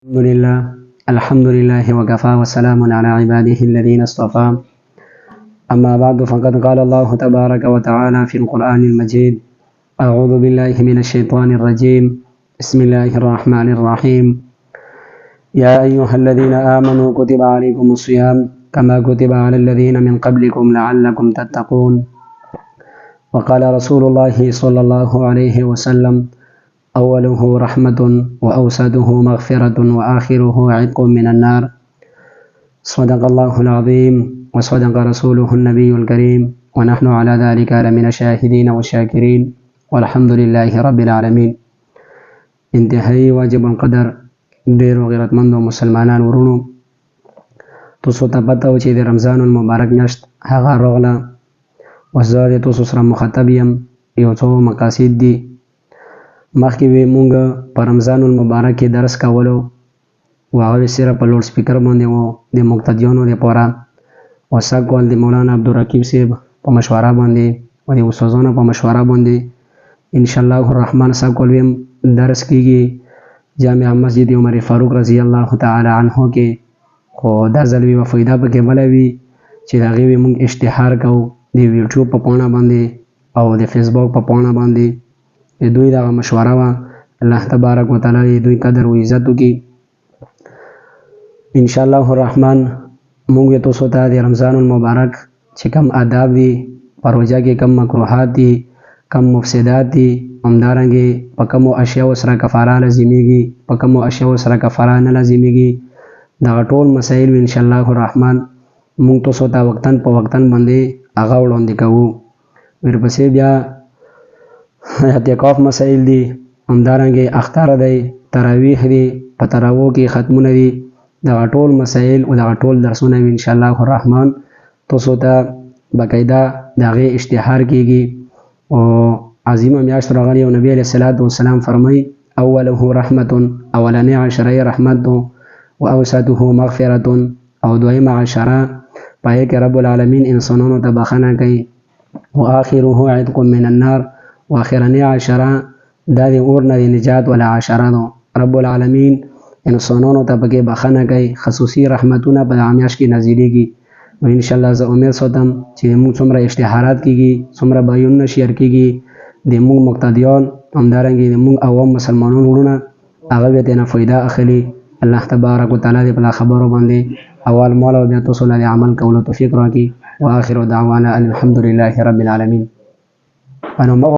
الحمد لله وكفى وسلام على عباده الذين اصطفى. أما بعد فقد قال الله تبارك وتعالى في القرآن المجيد: أعوذ بالله من الشيطان الرجيم. بسم الله الرحمن الرحيم. يا أيها الذين آمنوا كتب عليكم الصيام كما كتب على الذين من قبلكم لعلكم تتقون. وقال رسول الله صلى الله عليه وسلم: أوله رحمة وأوسطه مغفرة وآخره عتق من النار. صدق الله العظيم وصدق رسوله النبي الكريم، ونحن على ذلك لمن الشاهدين والشاكرين، والحمد لله رب العالمين. انتهایی واجب القدر ډیرو غیرتمندو مسلمانان ورونو، تاسو ته پته و چې د رمضان المبارک میاشت هغه راغله، اوس زه د تاسو سره مخاطب یم. یو څو مقاصد دي. مخکې به مونږ په رمضان المبارک کې درس کولو، او هغه صرف په لوډ سپیکر باندې و د مقتدیانو لپاره، او سږ کال د مولانا عبدالرقیب صاحب په مشوره باندې او د استادانو په مشوره باندې انشاءالله الرحمن سږ کال به درس کیږي جامع مسجد عمر فاروق رضی الله تعالی عنه کې. خو دا ځل به فایده پکې بله وي چې د هغې به مونږ اشتهار کوو د یوټیوب په پاڼه باندې او د فیسبوک په پاڼه باندې. د دوی دغه مشوره وه، الله تبارک وتعالی د دوی قدر و عزت وکړي. انشاءالله الرحمن مونږ به تاسو ته د رمضان المبارک چې کم آداب دي، په روژه کې کم مکروهات دي، کم مفسدات دي، همدارنګې په کمو اشیاو سره کفاره لازمیږي، په کمو اشیاو سره کفاره نه لازمیږي، دغه ټول مسایل انشاءالله الرحمن مونږ تاسو ته وقتاً په وقتاً باندې هغه وړاندې کوو. ورپسې بیا اعتکاف مسایل دي، همدارنګې اختر دی، تراویح دي، په تراویحو کې ختمونه دي، دغه ټول مسایل او دغه ټول درسونه انشاءالله الرحمن تاسو ته باقاعده د هغې اشتهار کیږي. او عظیمه میاشت راغلې او نبي علیه الصلاة والسلام فرمایي: اوله رحمة، اولنۍ عشره یې رحمت و اوسطه مغفرة، او دویمه عشره په هغې کې رب العالمین انسانانو ته بخښنه کوي، و آخره عتق من النار، و آخرنۍ عشره دا د اور نه د نجات والا عشره ده. رب العالمین انسانانو ته پکې بخښنه کوي، خصوصي رحمتونه په دغه میاشت کې نازلیږي. نو انشاءالله زه امید ساتم چې موږ څومره اشتهارات کیږي، څومره بیانونه شیر کیږي، د موږ مقتدیان همدارنګې د موږ عوام مسلمانان وروڼه هغه به ترېنه فایده اخلي. الله تبارک وتعالی دې په دا خبرو باندې اول مال او بیا تاسو له عمل کولو توفیق راکړي. و آخر دعوانا الحمد لله رب العالمین.